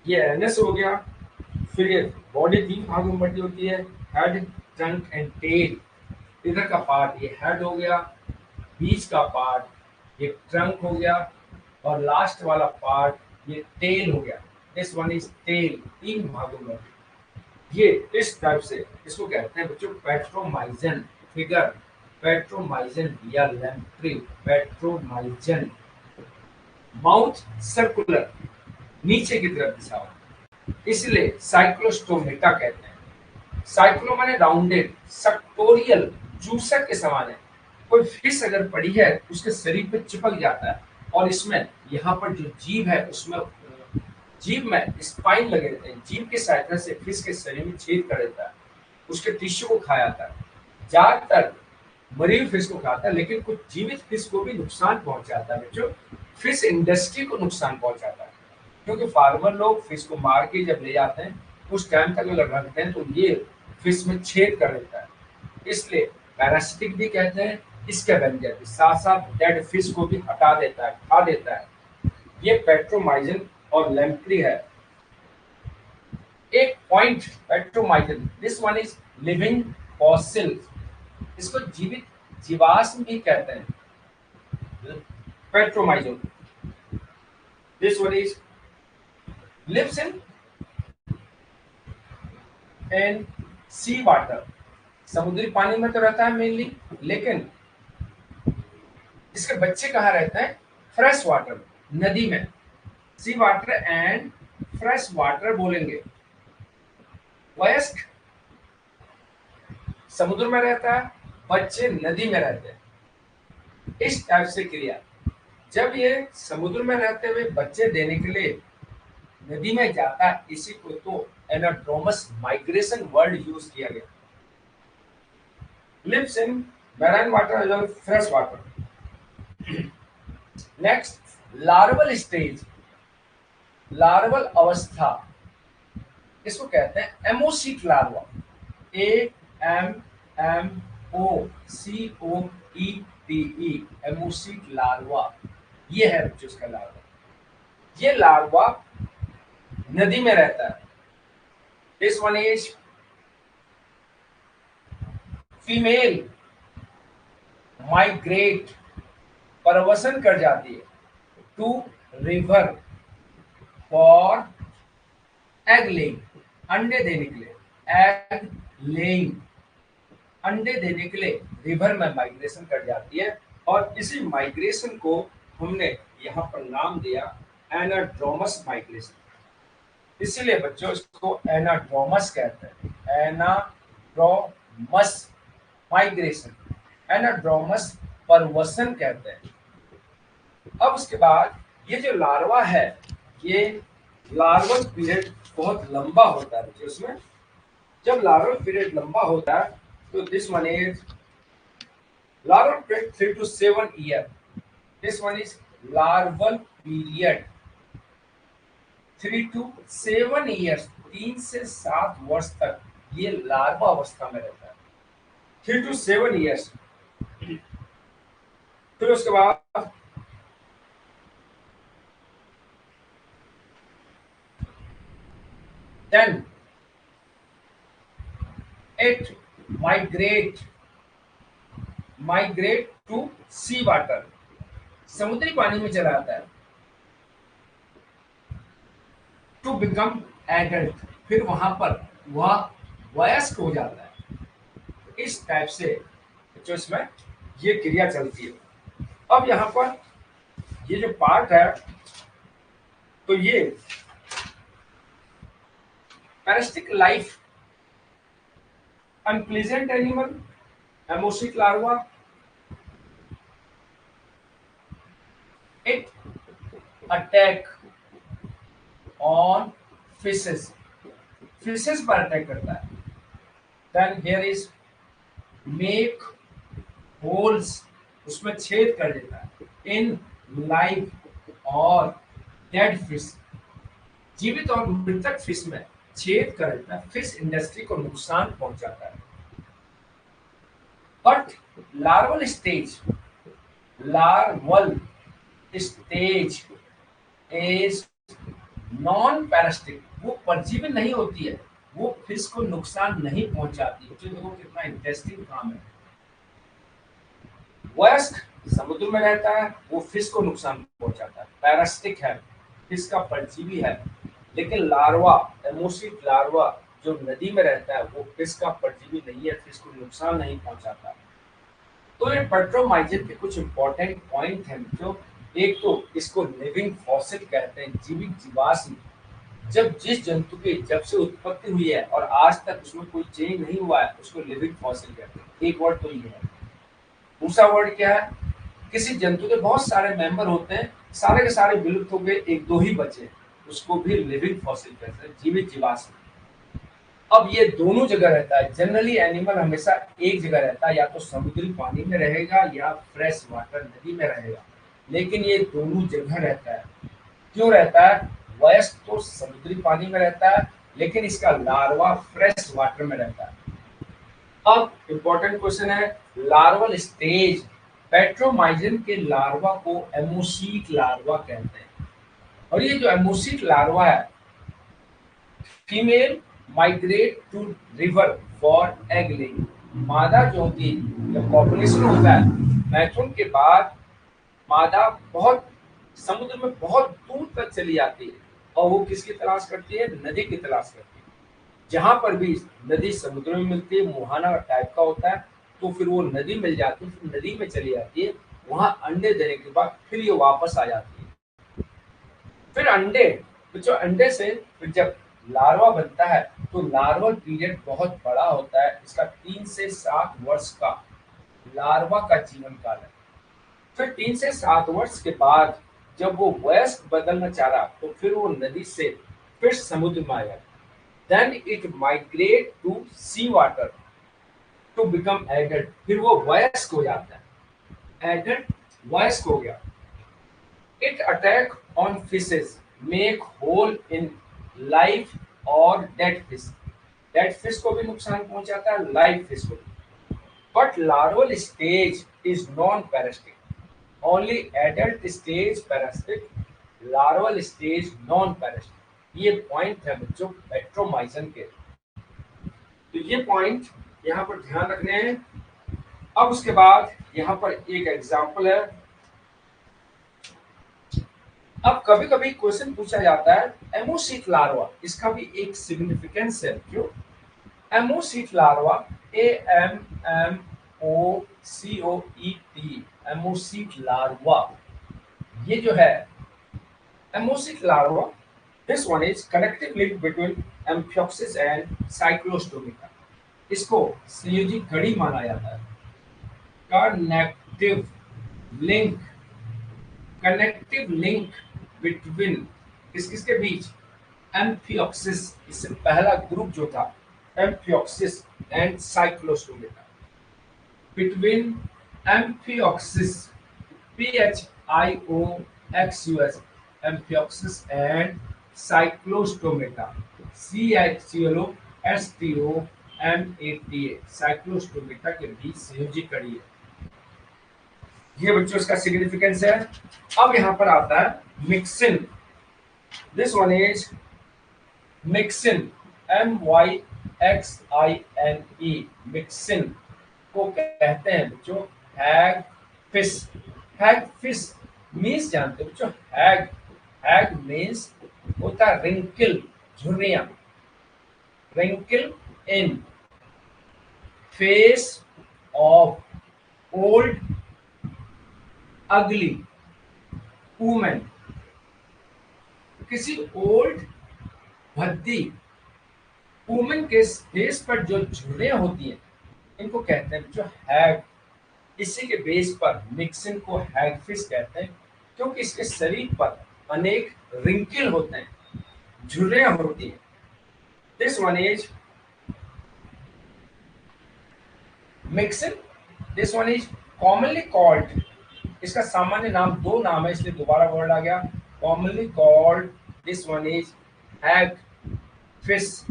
ये एनस हो गया। फिर ये बॉडी 3 भागों में बटी होती है, हेड, ट्रंक एंड टेल। इधर का पार्ट ये हेड हो गया, बीच का पार्ट ये ट्रंक हो गया, और लास्ट वाला पार्ट ये टेल हो गया, दिस वन इज टेल। 3 भागों में ये इस टाइप से इसको कहते हैं बच्चों पेट्रोमाइजन फिगर, पेट्रोमाइजन या लैम्प्री, पेट्रोमाइजन। माउथ सर्कुलर, नीचे की तरफ दिशा हो, इसलिए साइक्लोस्टोमेटा कहते हैं। साइक्लो माने राउंडेड, सक्टोरियल जूसर के समान है। कोई फिश अगर पड़ी है उसके शरीर पे चिपक जाता है, और इसमें यहाँ पर जो जीभ है उसमें जीभ में स्पाइन लगे रहते हैं, जीभ की सहायता से फिश के शरीर में छेद कर देता है, उसके टिश्यू को खा जाता है। ज्यादातर मरी हुई फिश को खाता है, लेकिन कुछ जीवित फिश को भी नुकसान पहुंचाता है बच्चों, फिश इंडस्ट्री को नुकसान पहुंचाता है। क्योंकि फार्मर लोग फिश को मार के जब ले जाते हैं उस टाइम तक अगर रखते हैं तो ये फिश में छेद कर देता है, इसलिए पैरासिटिक भी कहते हैं। स्कैवेंजर भी, साथ साथ डेड फिश को भी हटा देता है, खा देता है। ये पेट्रोमाइजन और लैम्प्री है। एक point Petromyzon, this one is living fossil, इसको जीवित जीवाश्म भी कहते हैं। Petromyzon, this one is lives in sea water, समुद्री पानी में तो रहता है मेनली, लेकिन इसके बच्चे कहाँ रहते हैं? फ्रेश वाटर में, नदी में। सी वाटर एंड फ्रेश वाटर बोलेंगे। वयस्क समुद्र में रहता है, बच्चे नदी में रहते हैं। इस टाइप से क्रिया, जब ये समुद्र में रहते हुए बच्चे देने के लिए नदी में जाता है, इसी को तो एनाड्रोमस माइग्रेशन वर्ड यूज किया गया। Lives in marine water as well fresh water. Next, larval stage, larval अवस्था, इसको कहते हैं ammocoete larva, AMMOCOETE, ammocoete larva. ये है बच्चों उसका लार्वा। ये लार्वा नदी में रहता है। This one is female, migrate, परवसन कर जाती है to river for egg laying, अंडे देने के लिए, एग लेइंग, अंडे देने के लिए रिवर में माइग्रेशन कर जाती है। और इसी माइग्रेशन को हमने यहाँ पर नाम दिया एनाड्रोमस माइग्रेशन। इसीलिए बच्चों इसको एनाड्रोमस कहते हैं, एनाड्रोमस माइग्रेशन, एनाड्रोमस परवसन कहते हैं। अब उसके बाद ये जो लार्वा है, ये लार्वल पीरियड बहुत लंबा होता है उसमें। जब लार्वल पीरियड लंबा होता है तो this one is larval period 3 to 7 year, this one is larval period 3 to 7 years, 3 से 7 वर्ष तक ये लार्वा अवस्था में रहता है। 3 to 7 ईयर्स। फिर उसके बाद then it migrate migrate to sea water, समुद्री पानी में चला जाता है, टू बिकम एडल्ट, फिर वहां पर वह वयस्क हो जाता है। इस टाइप से जो इसमें ये क्रिया चलती है। अब यहाँ पर ये जो पार्ट है, तो ये पैरासिटिक लाइफ, अनप्लीजेंट एनिमल, एमोसिक larva, it attack on fishes, fishes पर अटैक करता है। Then here is make holes, उसमें छेद कर देता है, इन लाइव और डेड फिश, जीवित और मृतक फिश में छेद कर देता है, फिश इंडस्ट्री को नुकसान पहुंचाता है। But larval stage, larval stage is non parasitic, वो परजीवी नहीं होती है, वो फिश को नुकसान नहीं पहुंचाती। जो देखो कितना इंटरेस्टिंग काम है। वयस्क समुद्र में रहता है, वो फिश को नुकसान पहुंचाता है, पैरासिटिक है, फिश का परजीवी है। लेकिन लार्वा, एमोसिक लार्वा जो नदी में रहता है, वो फिश का परजीवी नहीं है, फिश को नुकसान नहीं पहुंचाता। तो ये पेट्रोमाइजन के कुछ इंपॉर्टेंट पॉइंट हैं जो, एक तो इसको लिविंग फॉसिल कहते हैं, जीवित जीवाश्म। जब जिस जंतु की जब से उत्पत्ति हुई है और आज तक उसमें कोई चेंज नहीं हुआ है, उसको लिविंग फॉसिल कहते हैं। एक वर्ड तो ये है। दूसरा वर्ड क्या है, किसी जंतु के बहुत सारे मेंबर होते हैं, सारे के सारे विलुप्त हो गए, एक दो ही बचे, उसको भी लिविंग फॉसिल कहते हैं, जीवित जीवाश्म। अब ये दोनों जगह रहता है। जनरली एनिमल हमेशा एक जगह रहता है, या तो समुद्री पानी में रहेगा या फ्रेश वाटर नदी में रहेगा, लेकिन ये दोनों जगह रहता है। क्यों रहता है? वयस्क तो समुद्री पानी में रहता है, लेकिन इसका लार्वा फ्रेश वाटर में रहता है। अब इम्पोर्टेंट क्वेश्चन है, लार्वल स्टेज, पेट्रोमाइजन के लार्वा को एमोसीट लार्वा कहते हैं। और ये जो एमोसीट लार्वा है, female migrate to river for egg laying, मादा जो होती है, जब पॉपुलेशन होता है मैथुन के बाद, मादा बहुत समुद्र में बहुत दूर तक चली जाती है, और वो किसकी तलाश करती है? नदी की तलाश करती है। जहां पर भी नदी समुद्र में मिलती है, मुहाना टाइप का होता है, तो फिर वो नदी मिल जाती है, फिर नदी में चली जाती है, वहां अंडे देने के बाद फिर ये वापस आ जाती है। फिर अंडे, तो जो अंडे से फिर जब लार्वा बनता है, तो लार्वल पीरियड बहुत बड़ा होता है, इसका 3 से 7 वर्ष का लार्वा का जीवन काल है। फिर 3 से 7 वर्ष के बाद जब वो वयस्क बदलना चाह रहा, तो फिर वो नदी से फिर समुद्र में आया। Then it migrate to sea water to become adult, फिर वो वयस्क हो जाता है, एडल्ट वयस्क हो गया। It attack on fishes, make hole in life और डेड फिश, डेड फिश को भी नुकसान पहुंचाता है, लाइव फिश को भी। But larval stage is non parasitic, only adult stage parasitic, larval stage non parasitic. ये पॉइंट है बच्चों पेट्रोमाइजन के। तो ये पॉइंट यहाँ पर ध्यान रखने हैं। अब उसके बाद यहाँ पर एक एग्जाम्पल है। अब कभी कभी क्वेश्चन पूछा जाता है, एमोसिट लार्वा, इसका भी एक सिग्निफिकेंस है। क्यों? Ammocoete larva, AMOCOET, ammocoete larva, ये जो है ammocoete larva, this one is connective link between Amphioxus and Cyclostomata, इसको संयोजी कड़ी माना जाता है। Connective link, connective link between, किस किसके बीच? एम्फियोक्सिस, इससे पहला ग्रुप जो था Amphioxus and Cyclostomata, between Amphioxus, PHIOXUS, Amphioxus and Cyclostomata, CHLOSTOMATA, Cyclostomata के बीच संयोजी कड़ी है। ये बच्चों इसका सिग्निफिकेंस है। अब यहाँ पर आता है Myxine. This one is Myxine, MYXINE। Myxine को कहते हैं बच्चों hag fish. Hag fish means जानते हो बच्चों, हैग हैग मीन्स होता है रिंकल, झुर्रियां। Wrinkle in face of old ugly women. किसी ओल्ड भद्दी वुमेन के फेस पर जो झुर्रियां होती हैं, इनको कहते हैं जो हैग। इसी के बेस पर मिक्सिन को हैगफिश कहते हैं, क्योंकि इसके शरीर पर अनेक रिंकल होते हैं, झुर्रियां होती हैं। This one is mixing. This one is commonly called, इसका सामान्य नाम, दो नाम है इसलिए दोबारा वर्ड आ गया, commonly called. This one is hag fish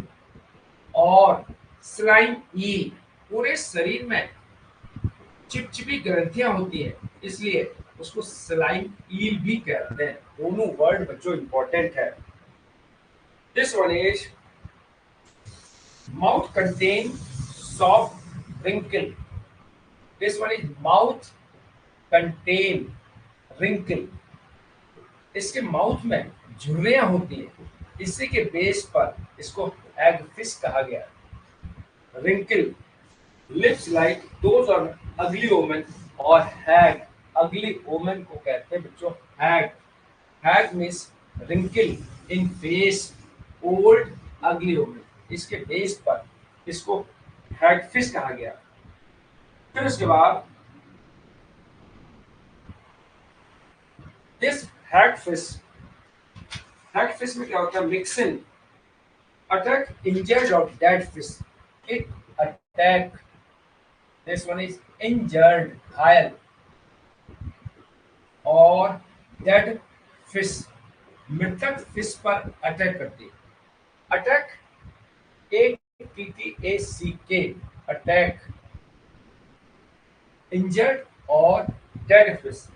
और स्लाइम ईल। पूरे शरीर में चिपचिपी ग्रंथियां होती हैं, इसलिए उसको स्लाइम ईल भी कहते हैं। दोनों वर्ड बच्चों इंपॉर्टेंट है। This one is mouth contain soft wrinkle. This one is mouth contain wrinkle. इसके माउथ में झुर्रियां होती हैं, इसी के बेस पर इसको एग फिश कहा गया। Wrinkle lips like those on ugly woman और हैग। अगली वुमन को कहते हैं बच्चों hag. Hag means wrinkle in face old ugly woman. इसके बेस पर इसको हैगफिश कहा गया। फिर उसके बाद दिस हैगफिश, हैगफिश में क्या होता है, मिक्सिन अटैक इंजर्ड और dead fish. It attack, this one is injured, घायल, और डेड फिश, मृतक फिश पर अटैक करती है। अटैक ATTACK, अटैक इंजर्ड और dead fish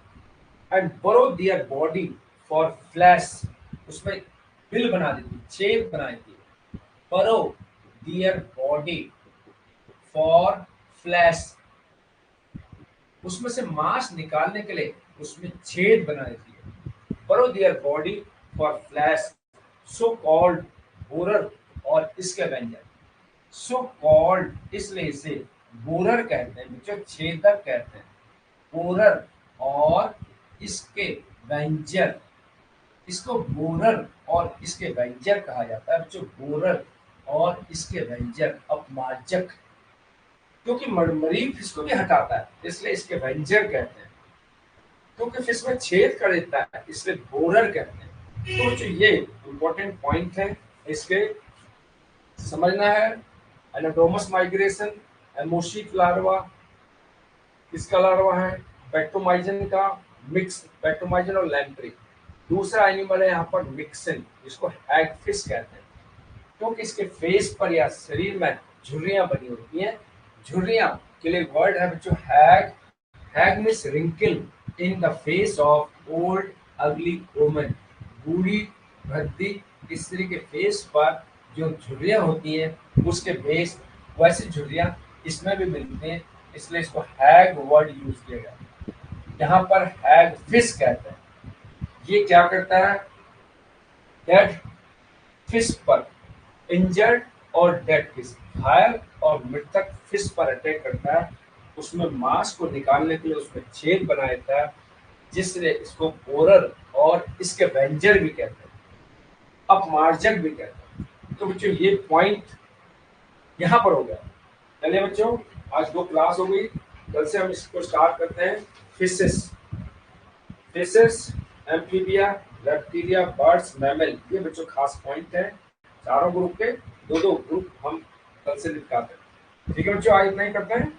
and burrow their body for flesh. उसमें बिल बना देती है, छेद बना देती है। Burrow their body for flesh, उसमें से मांस निकालने के लिए उसमें छेद बना देती है। Burrow their body for flesh, so called borer और इसके व्यंजन। सो कॉल्ड इसलिए इसे बोरर कहते हैं बच्चों, छेदक कहते हैं। बोरर और इसके व्यंजन, इसको बोरर और इसके व्यंजन कहा जाता है बच्चों। बोरर और इसके व्यंजन अपमार्जक, क्योंकि मरी फिश को भी हटाता है इसलिए इसके व्यंजन कहते हैं। क्योंकि फिश में छेद कर देता है इसलिए बोरर कहते हैं। तो जो ये इंपॉर्टेंट पॉइंट है, इसके समझना है। एनाडोमस माइग्रेशन, एमोशिक लार्वा, किसका लार्वा है, बैक्टोमाइजन का, मिक्स बैक्टोमाइजन और लैम्प्री। दूसरा एनिमल है यहाँ पर मिक्सिन, जिसको हैगफिश कहते हैं, क्योंकि इसके फेस पर या शरीर में झुर्रियां बनी होती हैं। झुर्रियां के लिए वर्ड है बच्चों hag. Hag means wrinkle in the face of old ugly woman. बूढ़ी भद्दी स्त्री के फेस पर जो झुर्रियां होती हैं, उसके बेस वैसी झुर्रियां इसमें भी मिलती हैं, इसलिए इसको हैग वर्ड यूज किया गया। यहाँ पर हैग फिश कहते हैं। ये क्या करता है, डेड फिश पर, इंजर्ड और डेड फिश, घायल और मृतक फिश पर अटैक करता है। उसमें मांस को निकालने के लिए उसमें छेद बना देता है, जिससे इसको बोरर और इसके वेंजर भी कहते हैं, अपमार्जक भी कहते हैं। तो बच्चों ये पॉइंट यहाँ पर हो गया। चलिए बच्चों, आज 2 क्लास हो गई, कल से हम इसको स्टार्ट करते हैं। Fishes, fishes, amphibia, reptilia, birds, mammal, ये बच्चों खास पॉइंट है। चारों ग्रुप के 2-2 ग्रुप हम कल से निपटाते हैं। ठीक है बच्चों, आज इतना ही करते हैं।